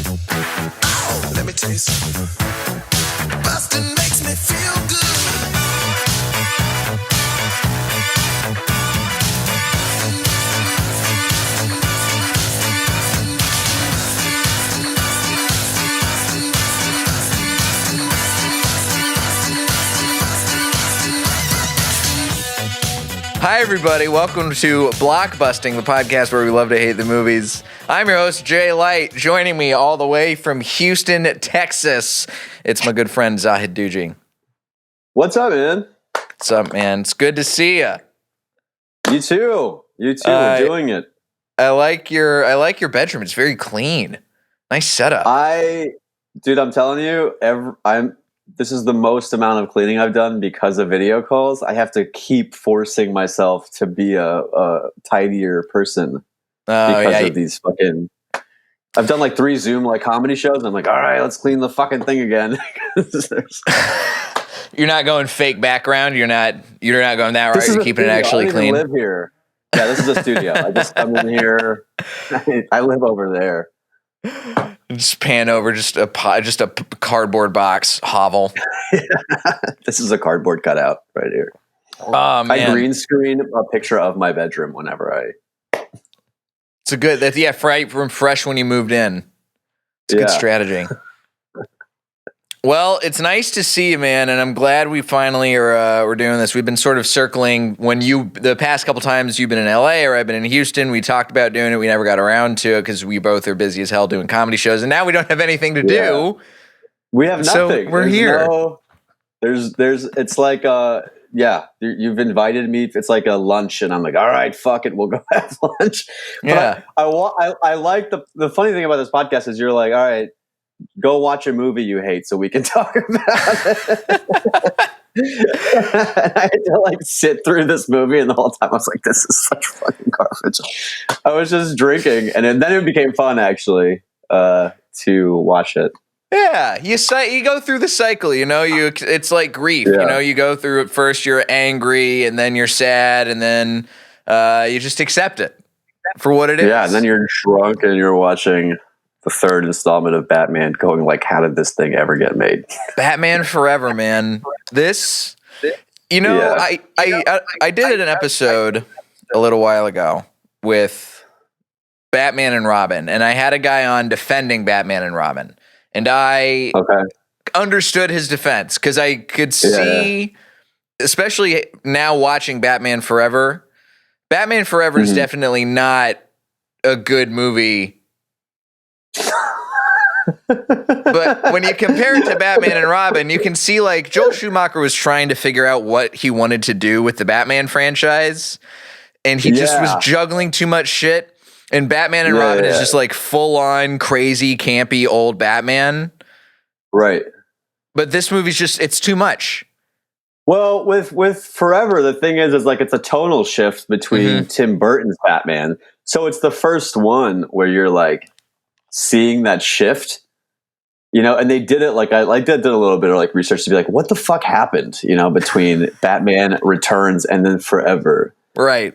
Oh, let me tell you something. Busting makes me feel good. Hi, everybody. Welcome to Blockbusting, the podcast where we love to hate the movies. I'm your host, Jay Light. Joining me all the way from Houston, Texas, it's my good friend, Zahid Dewji. What's up, man? What's up, man? It's good to see you. You too. We're doing it. I like your bedroom. It's very clean. Nice setup. Dude, I'm telling you, this is the most amount of cleaning I've done because of video calls. I have to keep forcing myself to be a tidier person because of these fucking. I've done like 3 Zoom like comedy shows. And I'm like, all right, let's clean the fucking thing again. You're not going fake background. You're not going that right. You're keeping it actually clean. I live here. Yeah, this is a studio. I just come in here. I live over there. Just pan over just a cardboard box hovel. This is a cardboard cutout right here. Oh, man. I green screen a picture of my bedroom whenever It's a good from fresh when you moved in. It's a good strategy. Well, it's nice to see you, man, and I'm glad we finally we're doing this. We've been sort of circling the past couple times you've been in LA or I've been in Houston. We talked about doing it. We never got around to it because we both are busy as hell doing comedy shows, and now we don't have anything to do. We have nothing. So we're here. It's like you've invited me. It's like a lunch, and I'm like, all right, fuck it, we'll go have lunch. But I like the funny thing about this podcast is you're like, all right, go watch a movie you hate so we can talk about it. And I had to like sit through this movie, and the whole time I was like, this is such fucking garbage. I was just drinking, and then it became fun actually to watch it. Yeah, you go through the cycle, it's like grief, you go through it first, you're angry, and then you're sad, and then you just accept it for what it is. Yeah, and then you're drunk and you're watching the 3rd installment of Batman going like, how did this thing ever get made? Batman Forever, man. This, I did an episode a little while ago with Batman and Robin, and I had a guy on defending Batman and Robin, and I understood his defense because I could see, especially now watching Batman Forever is definitely not a good movie. But when you compare it to Batman and Robin, you can see like Joel Schumacher was trying to figure out what he wanted to do with the Batman franchise, and he just was juggling too much shit. And Batman and Robin is just like full on crazy, campy old Batman. Right. But this movie's it's too much. Well, with Forever, the thing is like it's a tonal shift between Tim Burton's Batman. So it's the first one where you're like seeing that shift, and they did it like I did a little bit of like research to be like, what the fuck happened, between Batman Returns and then Forever, right?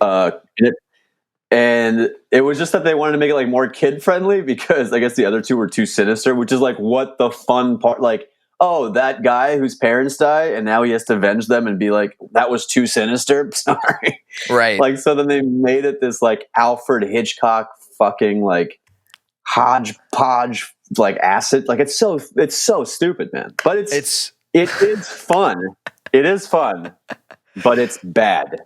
And it was just that they wanted to make it like more kid friendly because I guess the other two were too sinister, which is like what the fun part, like, oh, that guy whose parents die and now he has to avenge them and be like, that was too sinister. Sorry, right? Like, so then they made it this like Alfred Hitchcock fucking like hodgepodge like acid, like it's so stupid, man. But it is fun. It is fun, but it's bad.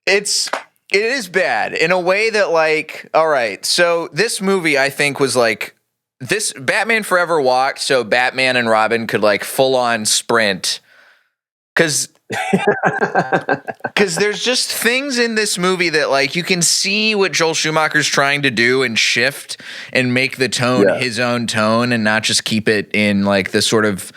It is bad in a way that like, all right, so this movie I think was like this Batman Forever walked so Batman and Robin could like full on sprint because there's just things in this movie that like you can see what Joel Schumacher's trying to do and shift and make the tone his own tone and not just keep it in like the sort of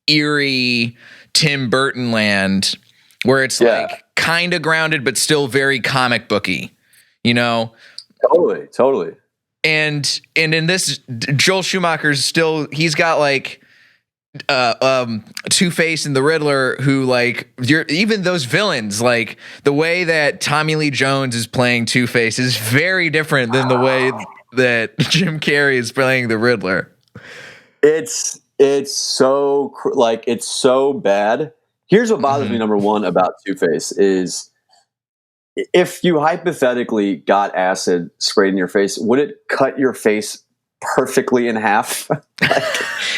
eerie Tim Burton land where it's like kind of grounded but still very comic booky, Totally. And in this, Joel Schumacher's still, he's got like Two-Face and the Riddler, who like even those villains, like the way that Tommy Lee Jones is playing Two-Face is very different than the way that Jim Carrey is playing the Riddler. It's so like it's so bad. Here's what bothers me. Number one about Two-Face is if you hypothetically got acid sprayed in your face, would it cut your face perfectly in half?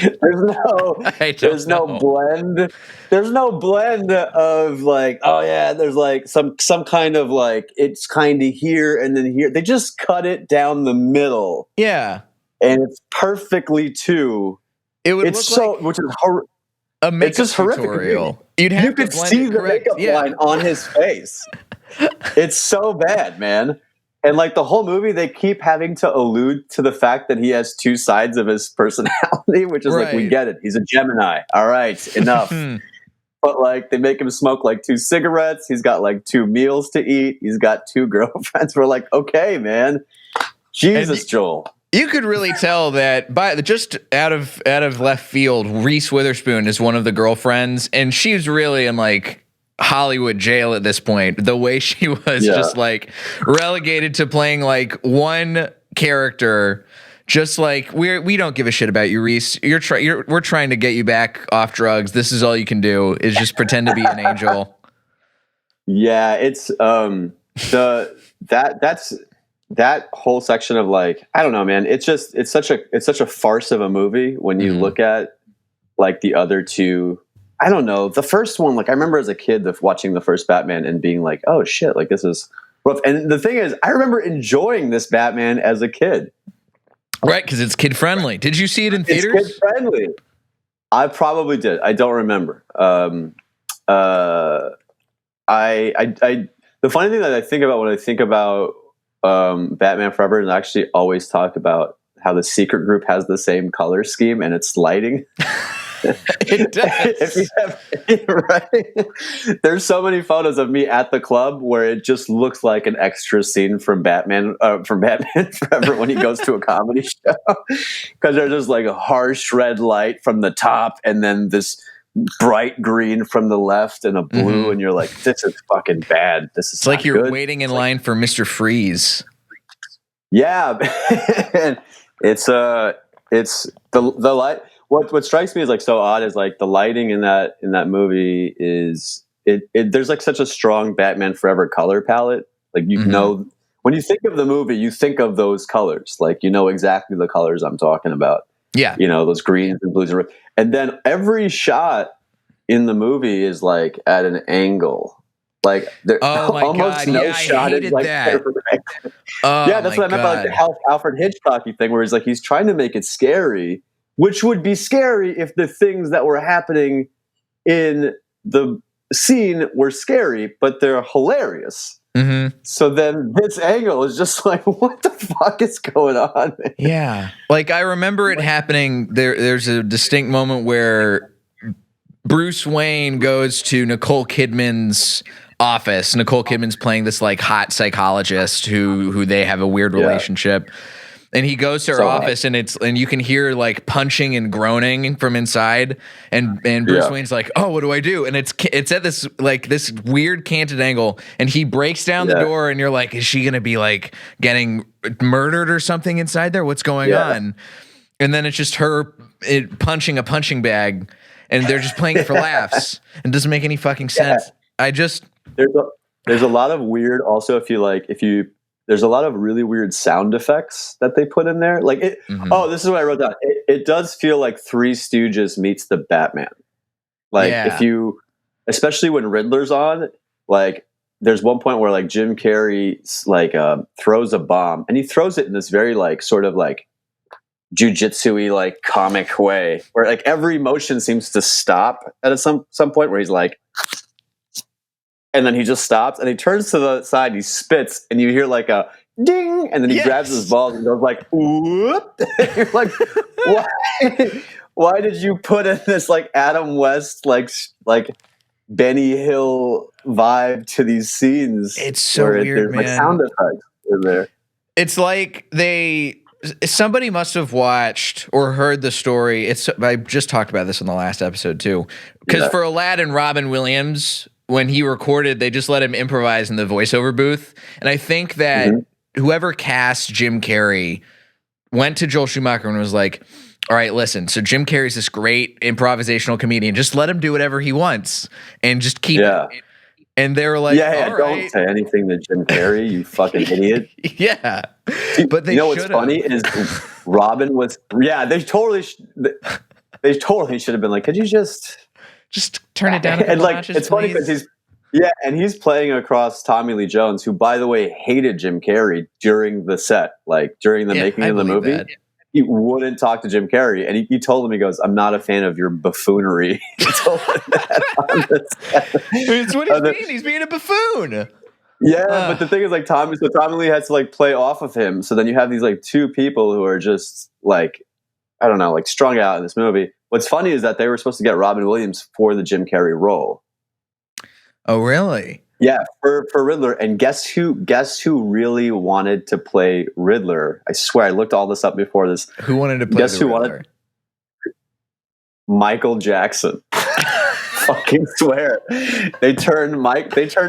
There's no blend. There's no blend of like, oh yeah, there's like some kind of like it's kind of here and then here. They just cut it down the middle. Yeah, and it's perfectly too. It would it's look so like which is a makeup it's just tutorial. You could see the makeup line on his face. It's so bad, man. And like the whole movie, they keep having to allude to the fact that he has two sides of his personality, which is like, we get it. He's a Gemini. All right, enough. But like they make him smoke like 2 cigarettes. He's got like 2 meals to eat. He's got 2 girlfriends. We're like, okay, man. Jesus, Joel. You could really tell that just out of left field, Reese Witherspoon is one of the girlfriends, and she's really in like Hollywood jail at this point. The way she was just like relegated to playing like one character, just like we don't give a shit about you, Reese. We're trying to get you back off drugs. This is all you can do is just pretend to be an angel. Yeah, it's that whole section of like, I don't know, man. It's such a farce of a movie when you look at like the other two. I don't know. The first one, like I remember as a kid watching the first Batman and being like, oh shit, like this is rough. And the thing is, I remember enjoying this Batman as a kid. Right, because it's kid friendly. Did you see it in theaters? It's kid friendly. I probably did. I don't remember. The funny thing that I think about when I think about Batman Forever, and I actually always talk about how the secret group has the same color scheme and it's lighting. It does. Right? There's so many photos of me at the club where it just looks like an extra scene from Batman Forever when he goes to a comedy show, because there's just like a harsh red light from the top and then this bright green from the left and a blue, and you're like, this is fucking bad. This is like you're good. waiting in line for Mr. Freeze. Yeah. it's the light. What strikes me as like so odd is like the lighting in that movie is there's like such a strong Batman Forever color palette. Like you know, when you think of the movie, you think of those colors. Like you know exactly the colors I'm talking about. Yeah, you know those greens and blues and then every shot in the movie is like at an angle. Like there almost no shot is like perfect. Yeah, that's what I meant by like the Alfred Hitchcocky thing, where he's trying to make it scary. Which would be scary if the things that were happening in the scene were scary, but they're hilarious. So then this angle is just like, what the fuck is going on? Yeah. Like I remember it happening. There's a distinct moment where Bruce Wayne goes to Nicole Kidman's office. Nicole Kidman's playing this like hot psychologist who they have a weird relationship. And he goes to her office, and you can hear like punching and groaning from inside. And Bruce Wayne's like, "Oh, what do I do?" And it's at this weird canted angle, and he breaks down the door, and you're like, "Is she gonna be like getting murdered or something inside there? What's going on?" And then it's just her punching a punching bag, and they're just playing it for laughs. It doesn't make any fucking sense. There's a lot of weird. Also, there's a lot of really weird sound effects that they put in there. Like it. Oh, this is what I wrote down. It does feel like Three Stooges meets the Batman. Like if you, especially when Riddler's on, like there's one point where like Jim Carrey like throws a bomb, and he throws it in this very like sort of like jujitsu-y like comic way, where like every motion seems to stop at some point where he's like. And then he just stops and he turns to the side, he spits, and you hear like a ding, and then he grabs his balls and goes like, whoop. You're like, why did you put in this like Adam West, like Benny Hill vibe to these scenes? It's so weird, man. Like sound effects in there. It's like somebody must have watched or heard the story. I just talked about this in the last episode too. Because for Aladdin, Robin Williams, when he recorded, they just let him improvise in the voiceover booth. And I think that whoever cast Jim Carrey went to Joel Schumacher and was like, all right, listen. So Jim Carrey's this great improvisational comedian. Just let him do whatever he wants and just keep it. And they were like, all right. Don't say anything to Jim Carrey, you fucking idiot. Yeah. See, but they you know what's funny is Robin was, they totally should have been like, could you just turn it down? And like, it's funny because he's playing across Tommy Lee Jones, who, by the way, hated Jim Carrey during the set, like during the making of the movie. That. He wouldn't talk to Jim Carrey, and he told him, he goes, "I'm not a fan of your buffoonery." He told him that on the set. It's what he's being. He's being a buffoon. Yeah, but the thing is, like, Tommy Lee has to like play off of him. So then you have these like two people who are just like, I don't know, like strung out in this movie. What's funny is that they were supposed to get Robin Williams for the Jim Carrey role. Oh, really? Yeah, for Riddler. And guess who really wanted to play Riddler? I swear, I looked all this up before this. Who wanted to play Riddler? Wanted? Michael Jackson. Fucking swear. They turned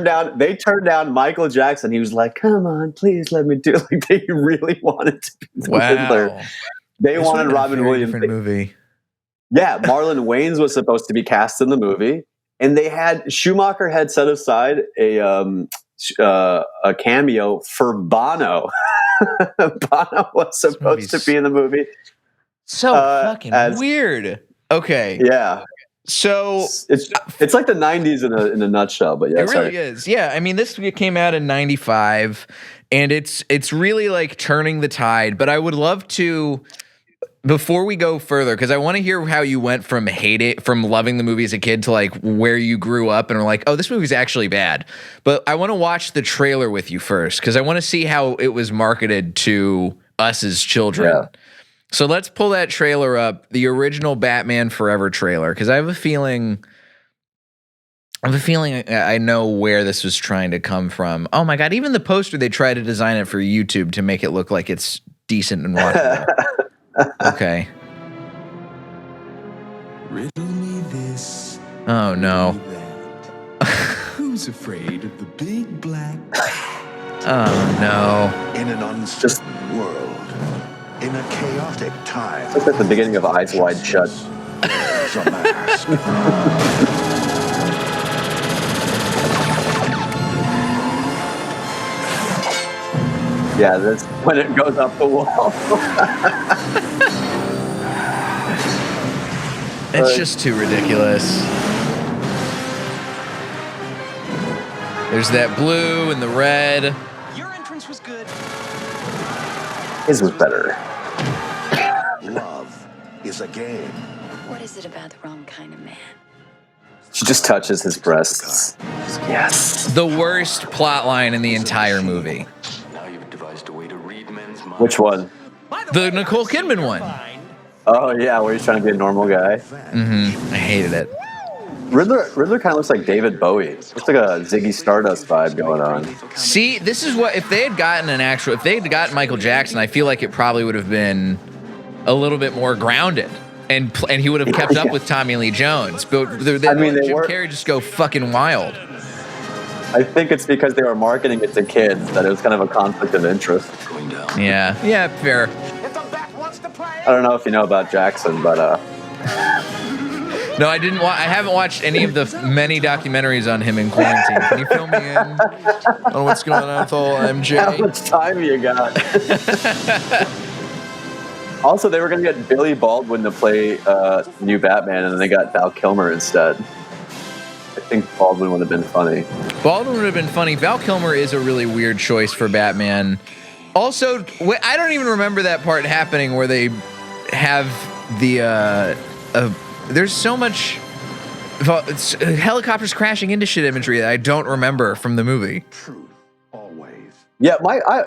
down Michael Jackson. He was like, "Come on, please let me do it." Like, they really wanted to be the Riddler. They wanted Robin Williams. Different movie. Yeah, Marlon Wayans was supposed to be cast in the movie. And Schumacher had set aside a cameo for Bono. Bono was supposed to be in the movie. So fucking weird. Okay. Yeah. So it's like the 90s in a nutshell, but yeah. It really is. Yeah. I mean, this came out in 95, and it's really like turning the tide. But I would love to, before we go further, because I want to hear how you went from loving the movie as a kid to like where you grew up and were like, oh, this movie's actually bad. But I want to watch the trailer with you first, because I want to see how it was marketed to us as children. Yeah. So let's pull that trailer up, the original Batman Forever trailer, because I have a feeling I know where this was trying to come from. Oh my God, even the poster, they tried to design it for YouTube to make it look like it's decent and watchable. Okay. Riddle me this. Oh no. Who's afraid of the big black? Oh no. In an uncertain world, in a chaotic time. It's at the beginning of Eyes Wide Shut. There's a mask. Yeah, that's when it goes up the wall. It's just too ridiculous. There's that blue and the red. Your entrance was good. His was better. Love is a game. What is it about the wrong kind of man? She just touches his breasts. Yes. The worst plot line in the entire movie. Which one? The Nicole Kidman one. Oh yeah, where he's trying to be a normal guy. Mm-hmm. I hated it. Riddler kind of looks like David Bowie. Looks like a Ziggy Stardust vibe going on. See, this is what, if they had gotten Michael Jackson, I feel like it probably would have been a little bit more grounded, and he would have kept up with Tommy Lee Jones. But Jim Carrey just go fucking wild. I think it's because they were marketing it to kids that it was kind of a conflict of interest. Yeah, fair. I don't know if you know about Jackson, but no, I didn't. I haven't watched any of the many documentaries on him in quarantine. Can you fill me in on what's going on with old MJ? How much time you got? Also, they were going to get Billy Baldwin to play new Batman, and then they got Val Kilmer instead. I think Baldwin would have been funny. Val Kilmer is a really weird choice for Batman. Also, I don't even remember that part happening where they have the there's so much helicopters crashing into shit imagery that I don't remember from the movie. Truth, always. Yeah,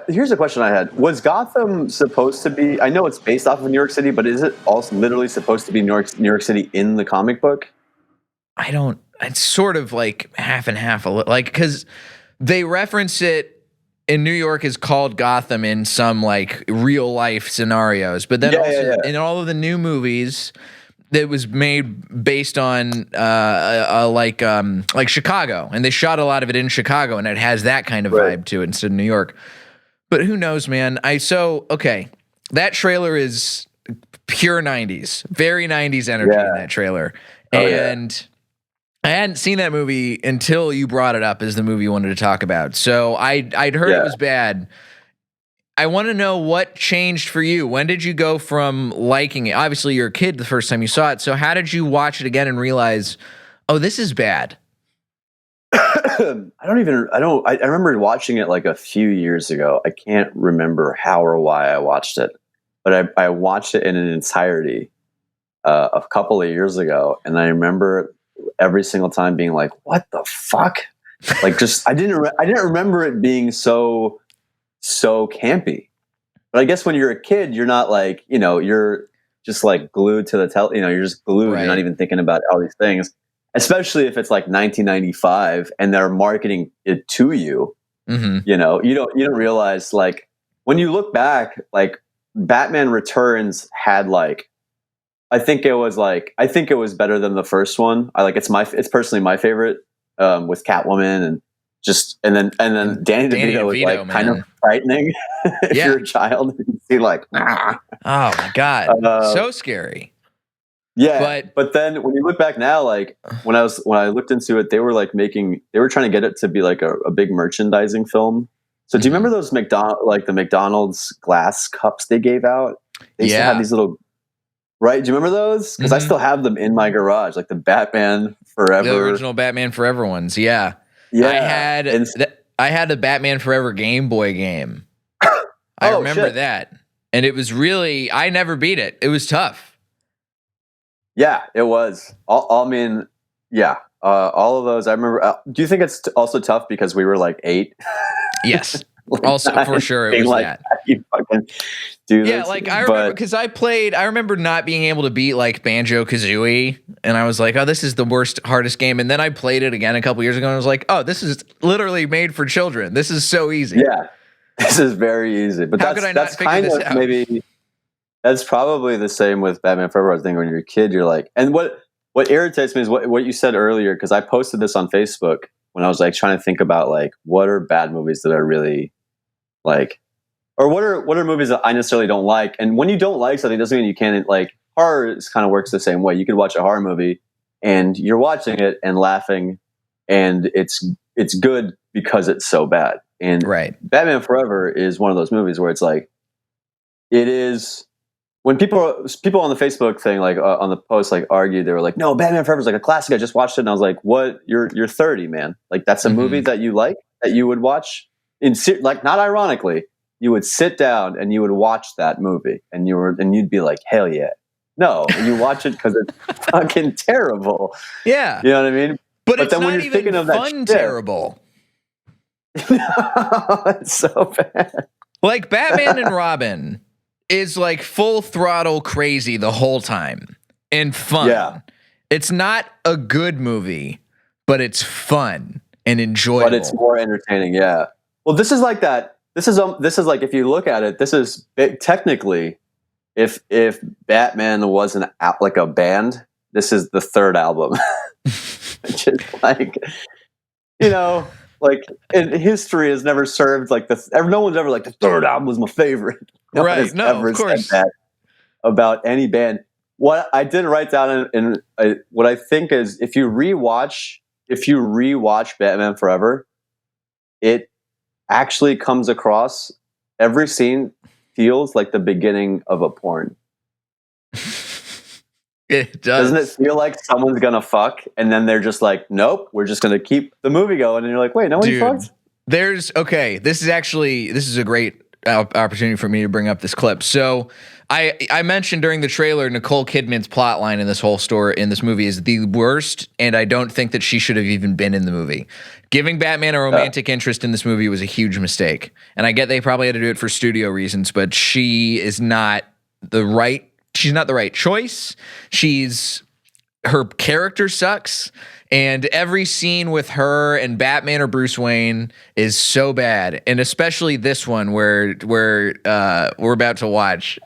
here's a question I had. Was Gotham supposed to be, I know it's based off of New York City, but is it also literally supposed to be New York City in the comic book? It's sort of like half and half, like, because they reference it in New York is called Gotham in some like real life scenarios, but then in all of the new movies that was made based on like Chicago, and they shot a lot of it in Chicago, and it has that kind of vibe to it instead of New York. But who knows, man? That trailer is pure 90s, very 90s energy in that trailer. And I hadn't seen that movie until you brought it up as the movie you wanted to talk about. So I'd heard it was bad. I want to know what changed for you. When did you go from liking it? Obviously, you're a kid the first time you saw it. So how did you watch it again and realize, oh, this is bad? I remember watching it like a few years ago. I can't remember how or why I watched it, but I watched it in an entirety a couple of years ago. And I remember every single time being like, what the fuck? Like, just, I didn't remember it being so campy. But I guess when you're a kid, you're not like, you're just like glued to the you're just glued. Right. You're not even thinking about all these things, especially if it's like 1995 and they're marketing it to you. Mm-hmm. You don't realize, like, when you look back, like Batman Returns had like, I think it was better than the first one. It's personally my favorite, with Catwoman and then Danny DeVito was like, man, kind of frightening if you're a child. You see, like, oh my God, so scary. Yeah, but then when you look back now, like when I looked into it, they were trying to get it to be like a big merchandising film. So do you remember those the McDonald's glass cups they gave out? They used to have these little. Right? Do you remember those? Because I still have them in my garage, like the Batman Forever, the original Batman Forever ones. Yeah. I had the Batman Forever Game Boy game. I remember that, and it was really, I never beat it. It was tough. Yeah, it was. All of those. I remember. Do you think it's also tough because we were like 8? Yes. Also, for sure, it was like, that. You fucking do this. Yeah, like I remember because I remember not being able to beat like Banjo-Kazooie, and I was like, oh, this is the hardest game. And then I played it again a couple years ago, and I was like, oh, this is literally made for children. This is so easy. Yeah, this is very easy. But how could I not figure this out? Maybe that's probably the same with Batman Forever. I think when you're a kid, you're like, and what irritates me is what you said earlier, because I posted this on Facebook when I was like trying to think about like what are bad movies that I really like, or what are movies that I necessarily don't like. And when you don't like something, doesn't mean you can't, like, horror kind of works the same way. You could watch a horror movie and you're watching it and laughing, and it's good because it's so bad. And Batman Forever is one of those movies where it's like, it is, when people on the Facebook thing, like on the post, like argued, they were like, no, Batman Forever is like a classic. I just watched it. And I was like, what? You're 30, man. Like, that's a movie that you like, that you would watch. Like, not ironically, you would sit down and you would watch that movie, and you'd be like, hell yeah. No, you watch it because it's fucking terrible. Yeah, you know what I mean. But it's then when you're thinking of fun, that terrible. It's so bad. Like Batman and Robin is like full throttle crazy the whole time and fun. Yeah, it's not a good movie, but it's fun and enjoyable. But it's more entertaining. Yeah. Well, this is like that. This is like, if you look at it, this is technically, if Batman wasn't like a band, this is the third album. Just like, like history has never served like no one's ever like the third album was my favorite. No one has ever of course said that about any band. What I did write down what I think is, if you rewatch Batman Forever, it actually comes across, every scene feels like the beginning of a porn. It does. Doesn't it feel like someone's gonna fuck, and then they're just like, nope, we're just gonna keep the movie going, and you're like, wait, no one fucked? This is a great opportunity for me to bring up this clip. So I mentioned during the trailer, Nicole Kidman's plotline in this whole story, in this movie, is the worst, and I don't think that she should have even been in the movie. Giving Batman a romantic interest in this movie was a huge mistake, and I get they probably had to do it for studio reasons, but she's not the right choice. Her character sucks, and every scene with her and Batman or Bruce Wayne is so bad, and especially this one where we're about to watch.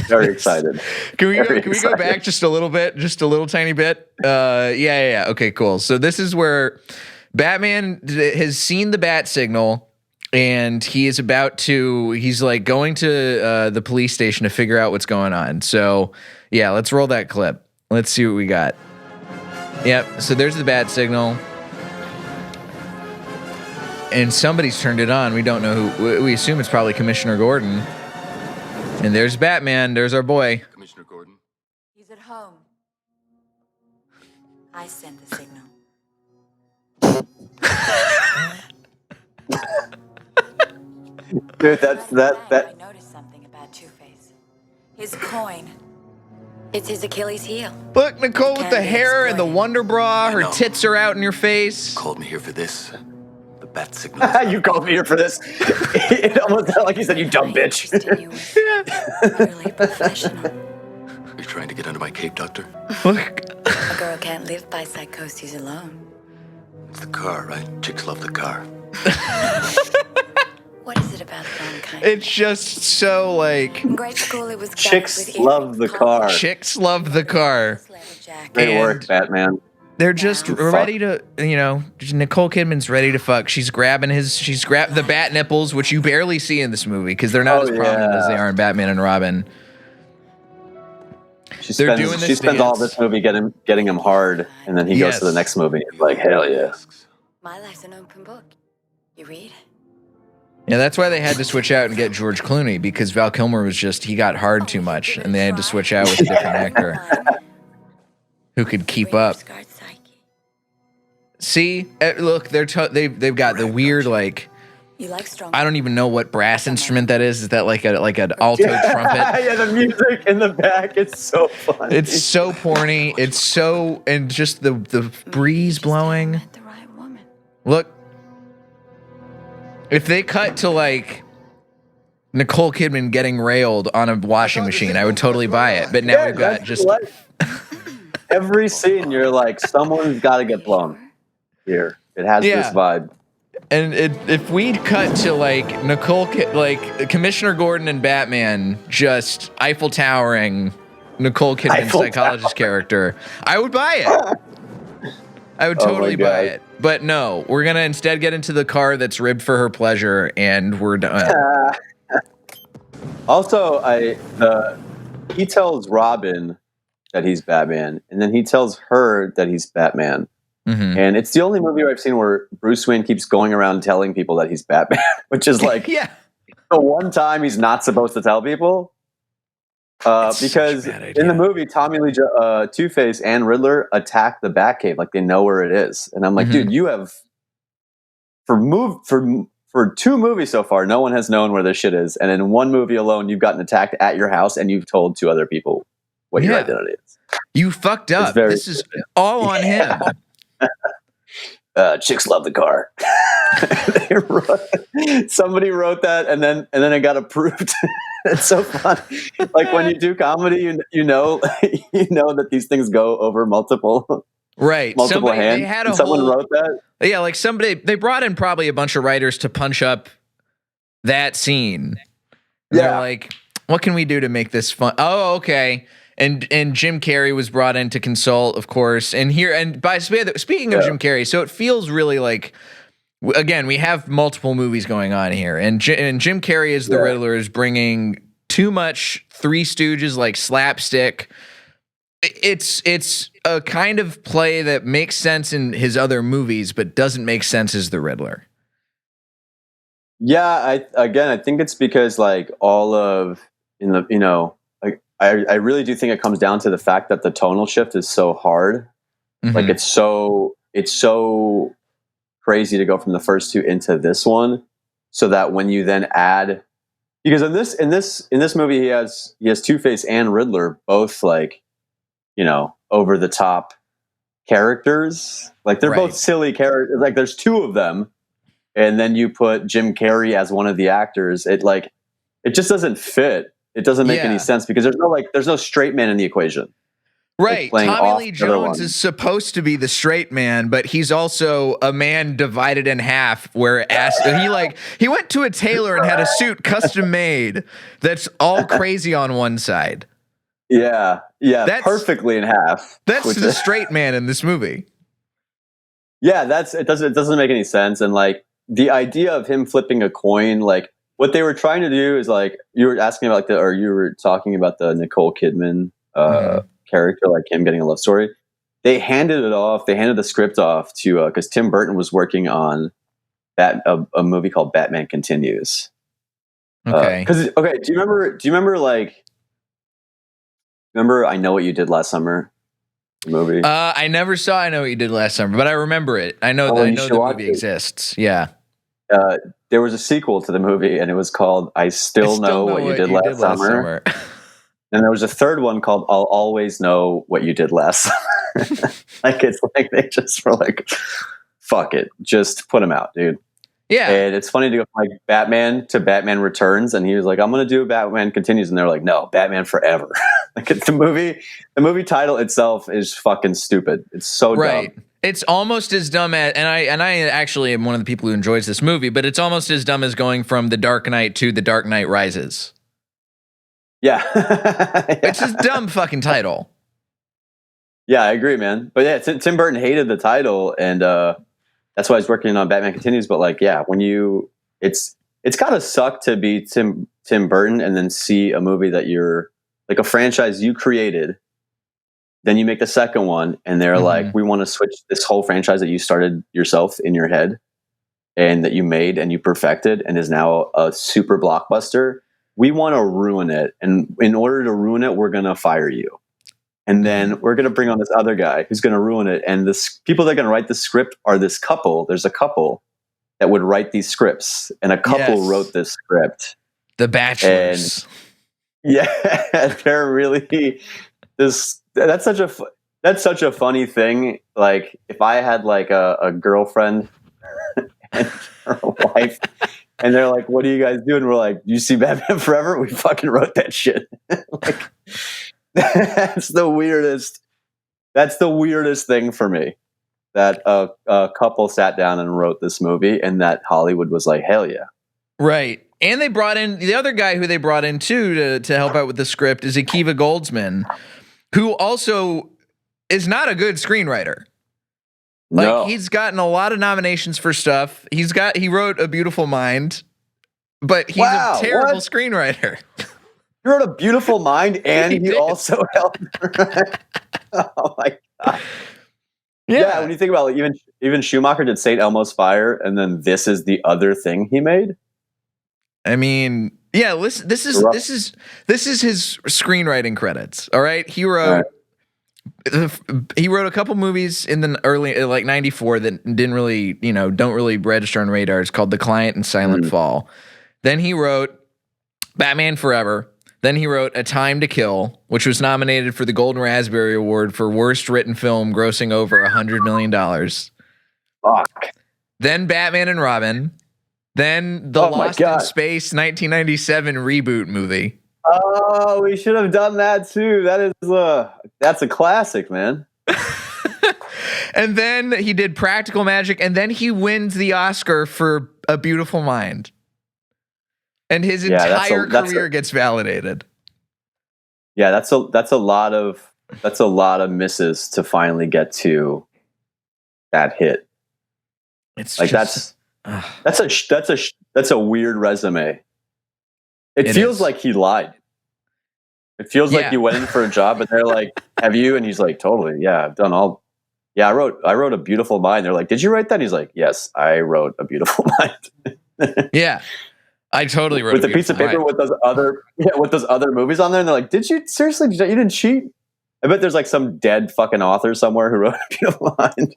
Very excited. Can we go back just a little bit, just a little tiny bit? Yeah. Okay, cool. So this is where Batman has seen the bat signal and he's like going to the police station to figure out what's going on. So yeah, let's roll that clip. Let's see what we got. Yep. So there's the bat signal. And somebody's turned it on. We don't know who. We assume it's probably Commissioner Gordon. And there's Batman. There's our boy. Commissioner Gordon. He's at home. I sent the signal. Dude, that. I noticed something about Two-Face. His coin. It's his Achilles heel. Look, Nicole with the Can't be hair and the explained. Wonder Bra. Her know. tits are out in your face. Called me here for this. The bat signal. You called me here for this. It almost sounded like you said, "You dumb bitch." Really professional. You're trying to get under my cape, Doctor? Look. A girl can't live by psychosis alone. It's the car, right? Chicks love the car. What is it about the wrong kind? It's just so like In grade school, it was Chicks love the car. chicks love the car. Great And- work, Batman. They're just Wow. ready to, Nicole Kidman's ready to fuck. She's grabbed the Bat-nipples, which you barely see in this movie because they're not Oh, as prominent yeah. as they are in Batman and Robin. She They're spends, doing this she spends all dance. this movie getting him hard, and then he goes Yes. to the next movie. It's like, hell yeah. My life's an open book. You read? Yeah, that's why they had to switch out and get George Clooney because Val Kilmer he got hard too much, and they had to switch out with a different actor who could keep up. See, look, they've got the weird You like strong. I don't even know what brass instrument that is. Is that like an alto trumpet? Yeah, the music in the back, it's so funny. It's so porny. It's so and just the breeze blowing. Met the right woman. Look, if they cut to like Nicole Kidman getting railed on a washing machine, I would totally buy it. But now we've got that's just like- every scene, you're like, someone's got to get blown here. It has this vibe. and if we cut to like Commissioner Gordon and Batman just Eiffel Towering Nicole Kidman's Eiffel psychologist character, I would buy it. I would totally God. buy it. But no, we're gonna instead get into the car that's ribbed for her pleasure, and we're done. Also, he tells Robin that he's Batman, and then he tells her that he's Batman. Mhm. And it's the only movie I've seen where Bruce Wayne keeps going around telling people that he's Batman, which is like Yeah. the one time he's not supposed to tell people. Because such a bad idea. in the movie, Tommy Lee, Two-Face, and Riddler attack the Batcave like they know where it is, and I'm like, Mhm. dude, you have for two movies so far, no one has known where this shit is, and in one movie alone, you've gotten attacked at your house, and you've told two other people what your Yeah. identity is. You fucked up. very- This is all on him. Chicks love the car. Somebody wrote that, and then it got approved. It's so fun. Like when you do comedy, you know that these things go over multiple Right. hands. They had and someone wrote that. Yeah, like they brought in probably a bunch of writers to punch up that scene. And they're Yeah. like, what can we do to make this fun? Oh, okay. And Jim Carrey was brought in to consult, of course. And speaking of Jim Carrey, so it feels really like, again, we have multiple movies going on here, and Jim Carrey as the Riddler is bringing too much Three Stooges like slapstick. It's a kind of play that makes sense in his other movies, but doesn't make sense as the Riddler. Yeah, I think it's because like all of I really do think it comes down to the fact that the tonal shift is so hard. Mhm. Like it's so crazy to go from the first two into this one, so that when you then add, because in this movie he has Two-Face and Riddler both like, over the top characters. Like they're both Right. silly characters. Like there's two of them, and then you put Jim Carrey as one of the actors. It just doesn't fit. It doesn't make any sense because there's no straight man in the equation. Right. playing Tommy off Lee the other Jones one. is supposed to be the straight man, but he's also a man divided in half where he went to a tailor and had a suit custom made that's all crazy on one side. Yeah, That's- perfectly in half. That's Which the is- straight man in this movie. Yeah, it doesn't make any sense. And like the idea of him flipping a coin, like what they were trying to do is like you were asking about you were talking about the Nicole Kidman character, like him getting a love story. They handed the script off to because Tim Burton was working on a movie called Batman Continues. Okay. Do you remember remember I Know What You Did Last Summer? The movie. I never saw I Know What You Did Last Summer, but I remember it. I know the movie exists. Yeah. There was a sequel to the movie, and it was called I Still Know What You Did Last Summer. And there was a third one called I'll Always Know What You Did Last Summer. Like, it's like they just were like, fuck it. Just put them out, dude. Yeah. And it's funny to go from like Batman to Batman Returns, and he was like, I'm going to do Batman Continues. And they're like, no, Batman Forever. Like, the movie title itself is fucking stupid. It's so dumb. It's almost as dumb as, and I actually am one of the people who enjoys this movie, but it's almost as dumb as going from The Dark Knight to The Dark Knight Rises. Yeah. It's a dumb fucking title. Yeah, I agree, man. But yeah, Tim Burton hated the title, and that's why he's working on Batman Continues. But like, yeah, it's gotta suck to be Tim Burton and then see a movie that you're like a franchise you created. Then you make the second one, and they're like, we want to switch this whole franchise that you started yourself in your head and that you made and you perfected and is now a super blockbuster. We want to ruin it. And in order to ruin it, we're going to fire you. And then we're going to bring on this other guy who's going to ruin it. And this people that are going to write the script are this couple. There's a couple that would write these scripts, and a couple wrote this script. The Bachelors. And yeah, they're really this. That's such a funny thing. Like, if I had like a girlfriend and her wife, and they're like, "What do you guys do?" And we're like, "You see Batman Forever? We fucking wrote that shit." Like, that's the weirdest. That's the weirdest thing for me. That a couple sat down and wrote this movie, and that Hollywood was like, "Hell yeah!" Right. And they brought in the other guy who they brought in too to help out with the script is Akiva Goldsman, who also is not a good screenwriter. Like, he's gotten a lot of nominations for stuff. He wrote A Beautiful Mind, but he's a terrible screenwriter. He wrote A Beautiful Mind, and he also helped. Oh my god! Yeah, when you think about it, even Schumacher did St. Elmo's Fire, and then this is the other thing he made. I mean, yeah, listen, this is his screenwriting credits. All right, he wrote a couple movies in the early like '94 that didn't really, don't really register on radar. It's called The Client and Silent Fall. Then he wrote Batman Forever. Then he wrote A Time to Kill, which was nominated for the Golden Raspberry Award for Worst Written Film, grossing over $100 million. Fuck. Then Batman and Robin. Then the Lost in Space 1997 reboot movie. Oh, we should have done that too. That's a classic, man. And then he did Practical Magic, and then he wins the Oscar for A Beautiful Mind. And his entire career gets validated. Yeah, that's a lot of misses to finally get to that hit. It's like just, that's a weird resume. It feels like he lied. It feels like he went in for a job, and they're like, "Have you?" And he's like, "Totally, yeah, I've done all." Yeah, I wrote A Beautiful Mind. They're like, "Did you write that?" He's like, "Yes, I wrote A Beautiful Mind." Yeah. I totally wrote with a piece of paper with those other movies on there, and they're like, "Did you seriously? You didn't cheat?" I bet there's like some dead fucking author somewhere who wrote A Beautiful Mind.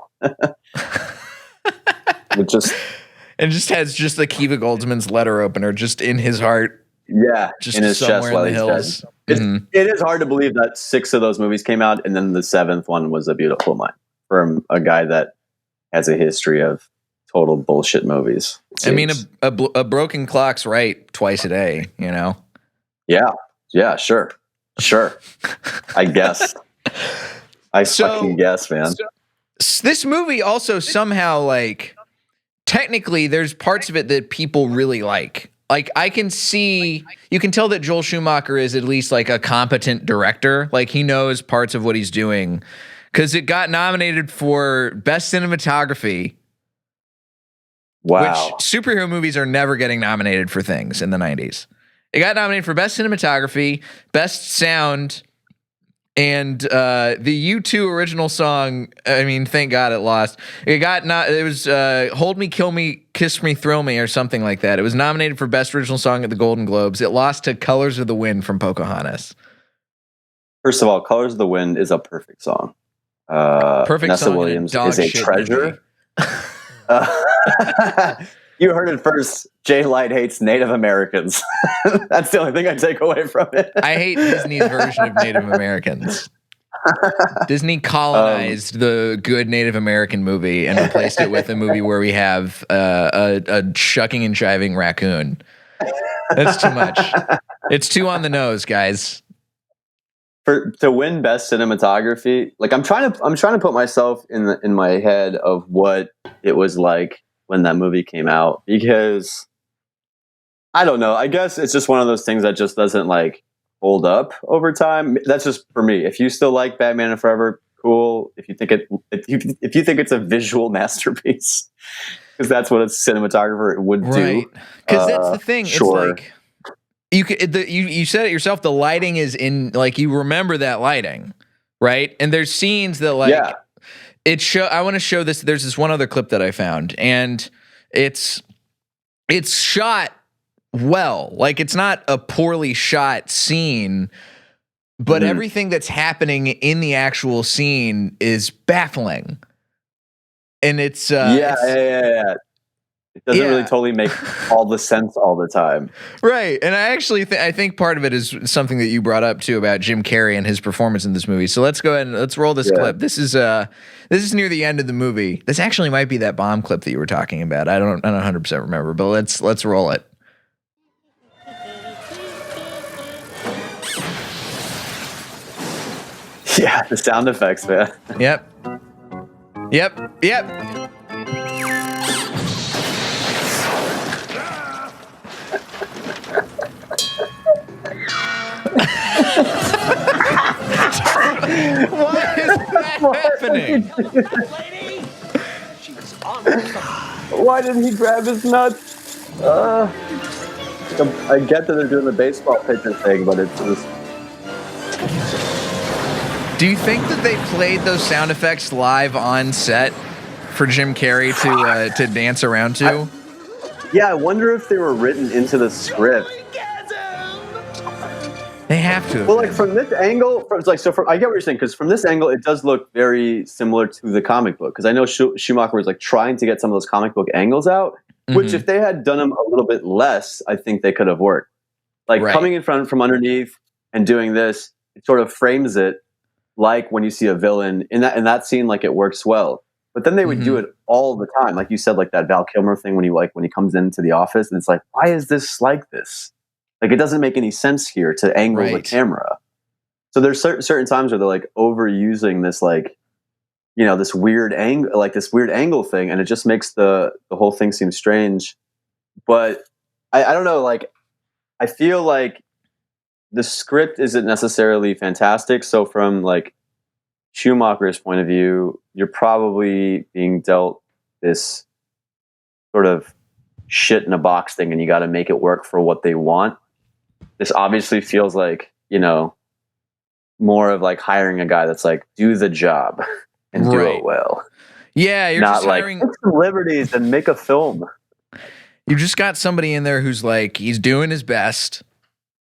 It just has just Akiva Goldsman's letter opener just in his heart. Yeah, just in his chest while he's hills. Dead. It is hard to believe that 6 of those movies came out, and then the 7th one was A Beautiful Mind from a guy that has a history of total bullshit movies. I mean, a broken clock's right twice a day, Yeah, sure. I guess. Fucking guess, man. This movie also somehow, like, technically there's parts of it that people really like. Like, you can tell that Joel Schumacher is at least like a competent director. Like, he knows parts of what he's doing, because it got nominated for Best Cinematography. Wow. Which superhero movies are never getting nominated for things in the 90s. It got nominated for Best Cinematography, Best Sound, and the U2 original song. I mean, thank God it lost. It was "Hold Me, Kill Me, Kiss Me, Thrill Me" or something like that. It was nominated for Best Original Song at the Golden Globes. It lost to "Colors of the Wind" from Pocahontas. First of all, "Colors of the Wind" is a perfect song. Perfect Vanessa song. Williams is a treasure. Movie. You heard it first. Jay Light hates Native Americans. That's the only thing I take away from it. I hate Disney's version of Native Americans. Disney colonized the good Native American movie and replaced it with a movie where we have a shucking and jiving raccoon. That's too much. It's too on the nose, guys. To win Best Cinematography, like I'm trying to put myself in my head of what it was like when that movie came out, because I don't know. I guess it's just one of those things that just doesn't like hold up over time. That's just for me. If you still like Batman and Forever, cool. If you think it's a visual masterpiece, because that's what a cinematographer would do. Because that's the thing. Sure. It's like you said it yourself. The lighting is in, like, you remember that lighting, right? And there's scenes that like I want to show this. There's this one other clip that I found, and it's shot well. Like, it's not a poorly shot scene, but everything that's happening in the actual scene is baffling. And it's it doesn't really totally make all the sense all the time. Right. And I actually I think part of it is something that you brought up too about Jim Carrey and his performance in this movie. So let's go ahead and let's roll this clip. This is near the end of the movie. This actually might be that bomb clip that you were talking about. I don't 100% remember, but let's roll it. Yeah, the sound effects, man. Yep. Why is that happening? Why didn't he grab his nuts? I get that they're doing the baseball pitcher thing, but it's just... Do you think that they played those sound effects live on set for Jim Carrey to dance around to? I wonder if they were written into the script. They have to. Well, like from this angle, I get what you're saying, because from this angle, it does look very similar to the comic book. Because I know Schumacher was like trying to get some of those comic book angles out, which if they had done them a little bit less, I think they could have worked. Like coming in front from underneath and doing this, it sort of frames it like when you see a villain in that scene, like it works well. But then they would do it all the time, like you said, like that Val Kilmer thing when he comes into the office and it's like, why is this like this? Like, it doesn't make any sense here to angle the camera. So there's certain times where they're like overusing this, like, you know, this weird angle thing, and it just makes the whole thing seem strange. But I don't know, like, I feel like the script isn't necessarily fantastic. So from like Schumacher's point of view, you're probably being dealt this sort of shit in a box thing, and you got to make it work for what they want. This obviously feels like, you know, more of like hiring a guy that's like, do the job and do it well. Yeah, you're not just like hiring... take some liberties and make a film. You just got somebody in there who's like, he's doing his best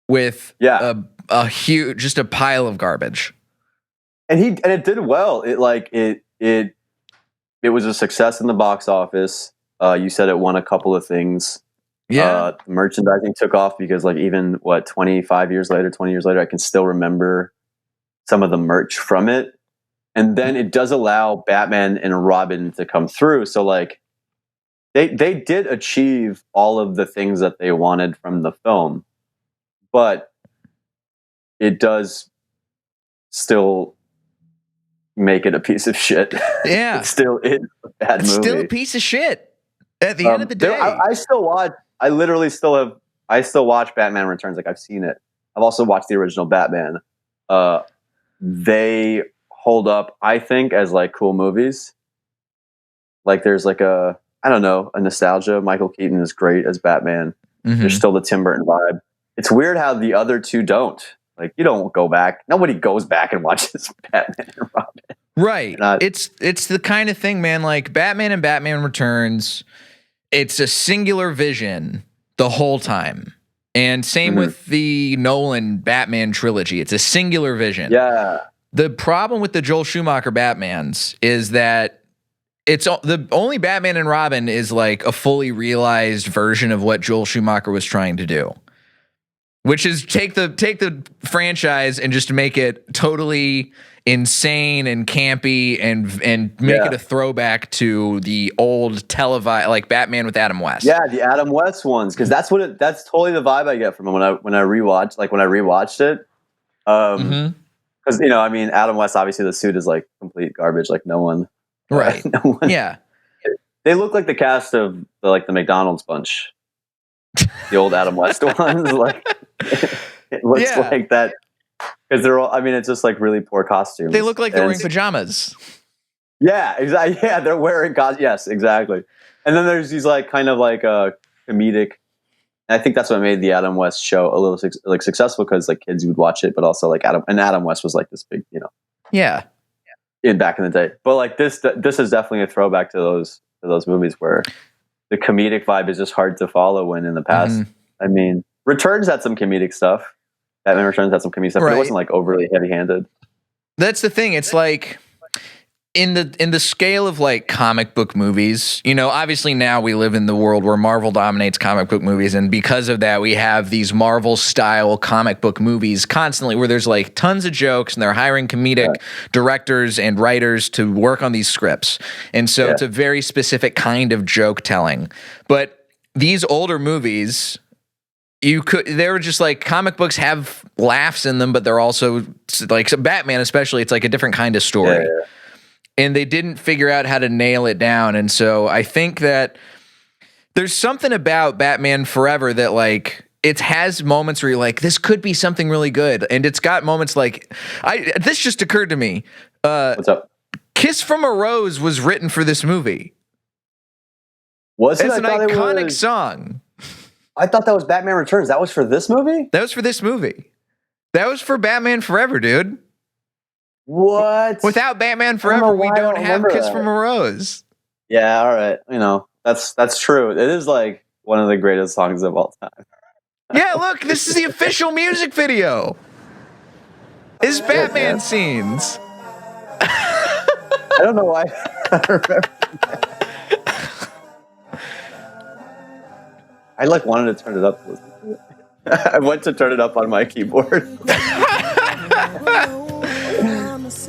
with a huge, just a pile of garbage. And it did well. It was a success in the box office. You said it won a couple of things. Merchandising took off because, like, even 20 years later, I can still remember some of the merch from it. And then it does allow Batman and Robin to come through. So, like, they did achieve all of the things that they wanted from the film, but it does still make it a piece of shit. Yeah. It's still a bad movie. It's still a piece of shit at the end of the day. I still watch Batman Returns. Like, I've seen it. I've also watched the original Batman. They hold up, I think, as like cool movies. Like, there's like I don't know, a nostalgia. Michael Keaton is great as Batman. There's still the Tim Burton vibe. It's weird how the other two don't. Like, you don't go back. Nobody goes back and watches Batman and Robin. Right. It's the kind of thing, man, like Batman and Batman Returns, it's a singular vision the whole time. And same with the Nolan Batman trilogy. It's a singular vision. Yeah. The problem with the Joel Schumacher Batmans is that it's the only Batman and Robin is like a fully realized version of what Joel Schumacher was trying to do, which is take the franchise and just make it totally insane and campy and make it a throwback to the old televised, like Batman with Adam West. Yeah, the Adam West ones, because that's totally the vibe I get from him when I rewatched it. Because I mean, Adam West, obviously the suit is like complete garbage. Like no one, right? No one, yeah, they look like the cast of the McDonald's bunch, the old Adam West ones. Like it looks like that. Because they're all, I mean, it's just like really poor costumes. They look like they're wearing pajamas. Yeah, exactly. Yeah, they're wearing yes, exactly. And then there's these like kind of like comedic. And I think that's what made the Adam West show a little successful, because like kids would watch it, but also like Adam West was like this big, yeah, in back in the day. But like this is definitely a throwback to those movies where the comedic vibe is just hard to follow. When in the past, I mean, Returns had some comedic stuff. Batman Returns had some comedic stuff, but it wasn't like overly heavy-handed. That's the thing. It's like in the scale of like comic book movies, obviously now we live in the world where Marvel dominates comic book movies, and because of that, we have these Marvel style comic book movies constantly where there's like tons of jokes, and they're hiring comedic directors and writers to work on these scripts, and so it's a very specific kind of joke telling. But these older movies, they were just like, comic books have laughs in them, but they're also like, so Batman especially, it's like a different kind of story. Yeah. And they didn't figure out how to nail it down. And so I think that there's something about Batman Forever that like, it has moments where you're like, this could be something really good. And it's got moments like, this just occurred to me. What's up? Kiss from a Rose was written for this movie. Was it? It's an iconic song. I thought that was Batman Returns. That was for this movie? That was for this movie. That was for Batman Forever, dude. What? Without Batman Forever, we don't have Kiss from a Rose. Yeah, all right. That's true. It is like one of the greatest songs of all time. Yeah, look, this is the official music video. It's Batman scenes. I don't know why. I remember that. I like wanted to turn it up. I went to turn it up on my keyboard.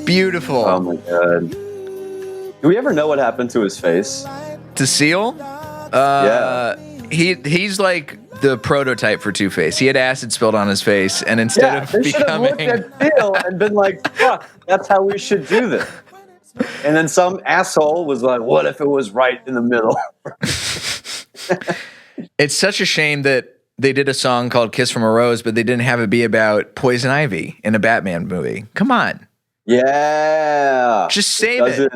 Beautiful. Oh my god. Do we ever know what happened to his face? To Seal? Yeah. He's like the prototype for Two-Face. He had acid spilled on his face, and instead of becoming, they should have looked at Seal and been like, "Fuck, that's how we should do this." And then some asshole was like, "What if it was right in the middle?" It's such a shame that they did a song called Kiss from a Rose, but they didn't have it be about Poison Ivy in a Batman movie. Come on. Yeah. Just save it.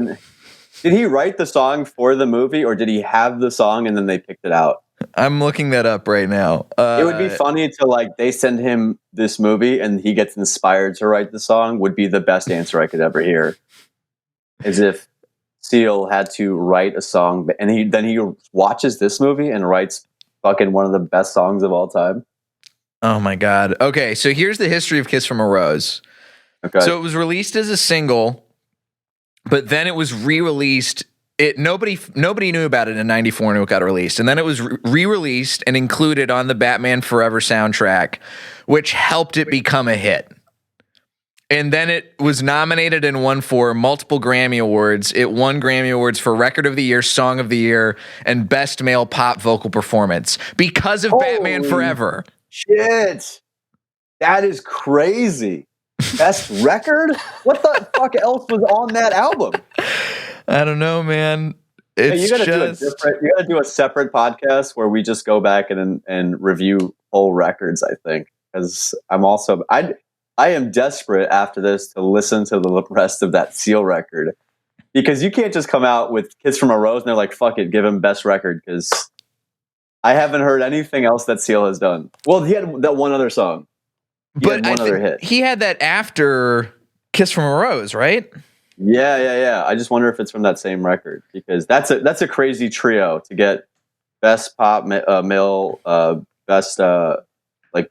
Did he write the song for the movie, or did he have the song and then they picked it out? I'm looking that up right now. It would be funny to like, they send him this movie and he gets inspired to write the song. Would be the best answer I could ever hear. As if Seal had to write a song, and he watches this movie and writes fucking one of the best songs of all time. Oh my god. Okay, so here's the history of Kiss from a Rose. Okay. So it was released as a single, but then it was re-released. Nobody knew about it in '94 when it got released, and then it was re-released and included on the Batman Forever soundtrack, which helped it become a hit. And then it was nominated and won for multiple Grammy Awards. It won Grammy Awards for Record of the Year, Song of the Year, and Best Male Pop Vocal Performance because of Batman Forever. Shit. That is crazy. Best record? What the fuck else was on that album? I don't know, man. It's you gotta do a separate podcast where we just go back and review whole records, I think. Because I am desperate after this to listen to the rest of that Seal record, because you can't just come out with Kiss from a Rose and they're like, fuck it, give him best record, because I haven't heard anything else that Seal has done. Well, he had that one other song. But one other hit. He had that after Kiss from a Rose, right? Yeah. I just wonder if it's from that same record, because that's a crazy trio to get best pop male, best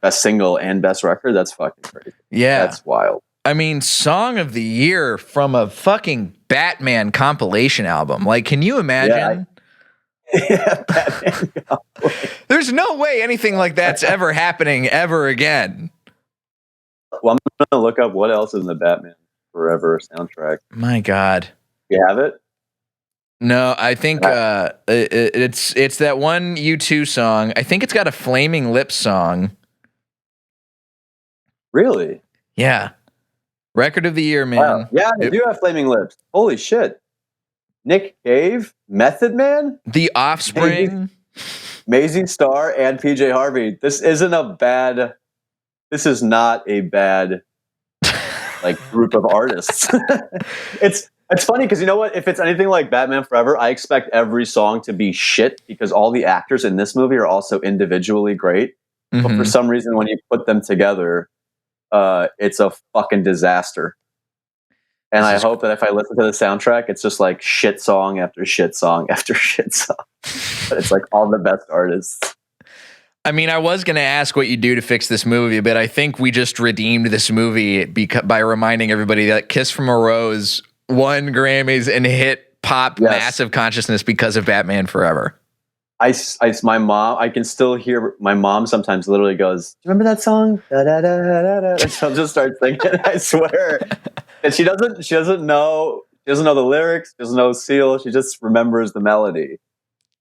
best single and best record. That's fucking crazy. Yeah, that's wild. I mean, Song of the Year from a fucking Batman compilation album. Like, can you imagine? Yeah, Batman. There's no way anything like that's ever happening ever again. Well, I'm gonna look up what else is in the Batman Forever soundtrack. My God, you have it? No, I think it's that one U2 song. I think it's got a Flaming Lips song. Really? Yeah. Record of the Year, man. Wow. Yeah, they do have Flaming Lips. Holy shit. Nick Cave, Method Man, The Offspring, Amazing Star, and PJ Harvey. This is not a bad group of artists. It's funny because you know what? If it's anything like Batman Forever, I expect every song to be shit because all the actors in this movie are also individually great. Mm-hmm. But for some reason, when you put them together, it's a fucking disaster. And I hope that if I listen to the soundtrack, it's just like shit song after shit song after shit song. But it's like all the best artists. I mean, I was going to ask what you do to fix this movie, but I think we just redeemed this movie by reminding everybody that Kiss from a Rose won Grammys and hit pop massive consciousness because of Batman Forever. My mom, I can still hear my mom sometimes literally goes, "Do you remember that song?" Da, da, da, da, da. And she'll just start singing. I swear. And she doesn't know the lyrics, she doesn't know Seal. She just remembers the melody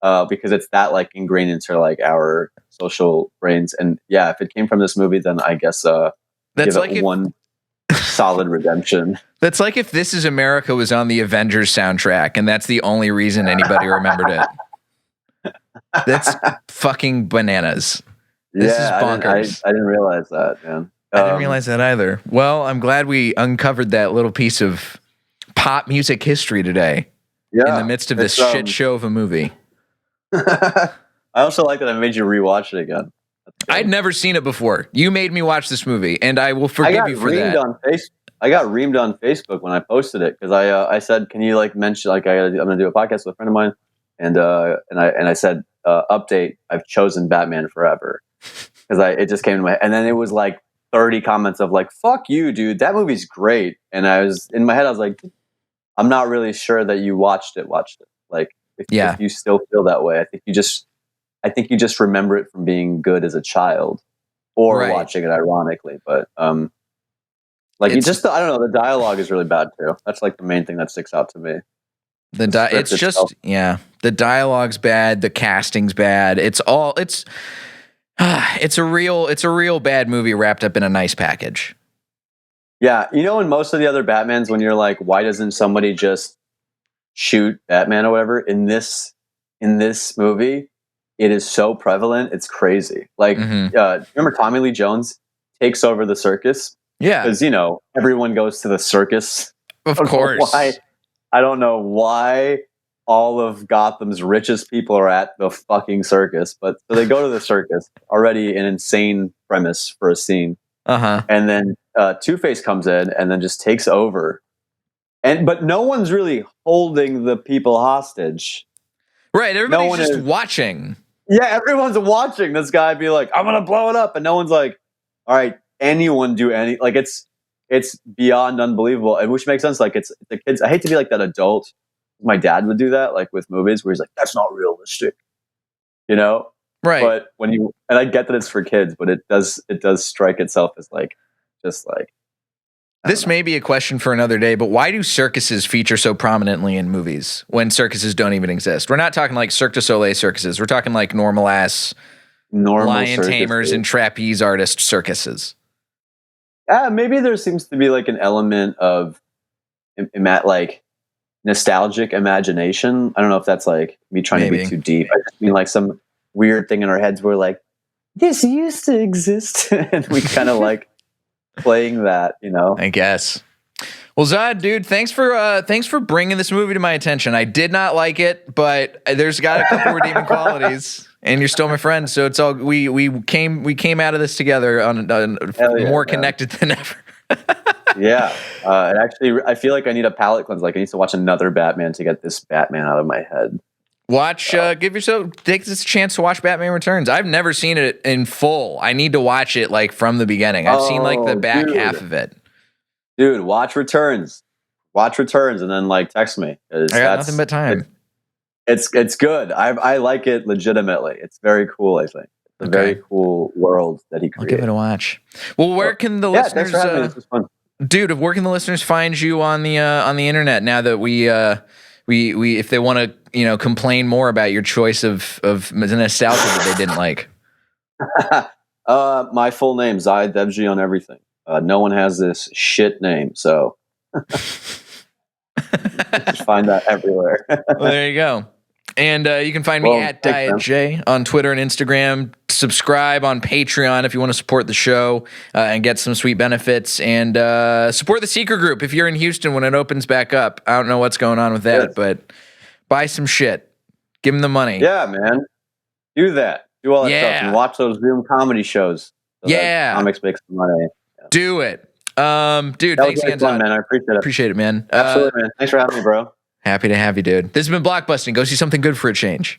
because it's that ingrained into our social brains. And yeah, if it came from this movie, then I guess that's give it one solid redemption. That's like if This Is America was on the Avengers soundtrack, and that's the only reason anybody remembered it. That's fucking bananas. This is bonkers. I didn't realize that, man. I didn't realize that either. Well, I'm glad we uncovered that little piece of pop music history today in the midst of this shit show of a movie. I also like that I made you rewatch it again. I'd never seen it before. You made me watch this movie, and I will forgive you for that. I got reamed on Facebook when I posted it because I said, "Can you mention I'm going to do a podcast with a friend of mine," and I said, "Update: I've chosen Batman Forever," because it just came to my head, and then it was 30 comments of "Fuck you, dude, that movie's great," and I was in my head, I was like, "I'm not really sure that you watched it. If you still feel that way, I think you just remember it from being good as a child or watching it ironically, but I don't know, the dialogue is really bad too. That's the main thing that sticks out to me. The dialogue's bad, the casting's bad. It's a real bad movie wrapped up in a nice package. Yeah, in most of the other Batmans, when you're like, why doesn't somebody just shoot Batman or whatever? In this movie, it is so prevalent, it's crazy. Remember Tommy Lee Jones takes over the circus? Yeah, because everyone goes to the circus. Of course. I don't know why all of Gotham's richest people are at the fucking circus, but so they go to the circus. Already an insane premise for a scene. And then Two-Face comes in and then just takes over. But no one's really holding the people hostage. Right, everybody's just watching. Yeah, everyone's watching this guy be like, "I'm gonna blow it up," and no one's like, "All right, anyone do any?" It's beyond unbelievable, and which makes sense. It's the kids. I hate to be like that adult. My dad would do that, with movies where he's like, "That's not realistic," Right. But and I get that it's for kids, but it does strike itself as this may be a question for another day, but why do circuses feature so prominently in movies when circuses don't even exist? We're not talking Cirque du Soleil circuses. We're talking normal lion tamers and trapeze artist circuses. Maybe there seems to be an element of nostalgic imagination. I don't know if that's me trying to be too deep. I just mean some weird thing in our heads where this used to exist and we kind of playing that, I guess. Well, Zahid, dude, thanks for bringing this movie to my attention. I did not like it, but there's got a couple redeeming qualities, and you're still my friend. So it's all we came out of this together on more connected than ever. Yeah, and actually, I feel like I need a palate cleanse. Like I need to watch another Batman to get this Batman out of my head. Take this chance to watch Batman Returns. I've never seen it in full. I need to watch it like from the beginning. I've seen like the back half of it. Dude, watch Returns, and then like text me. I got nothing but time. It's good. I like it legitimately. It's very cool. I think it's a very cool world that he created. I'll give it a watch. Well, where can the listeners? Thanks for having me. This was fun. Dude, where can the listeners find you on the internet now that we if they want to complain more about your choice of nostalgia that they didn't like? My full name, Zahid Dewji on everything. No one has this shit name, so just find that everywhere. Well, there you go. And you can find me at Diet J on Twitter and Instagram. Subscribe on Patreon if you want to support the show and get some sweet benefits. And support the Secret Group if you're in Houston when it opens back up. I don't know what's going on with that, but buy some shit. Give them the money. Yeah, man. Do that. Do all that stuff and watch those Zoom comedy shows. So comics make some money. Yeah. Do it. Dude, thanks again, man. I appreciate it. Appreciate it, man. Absolutely, man. Thanks for having me, bro. Happy to have you, dude. This has been Blockbusting. Go see something good for a change.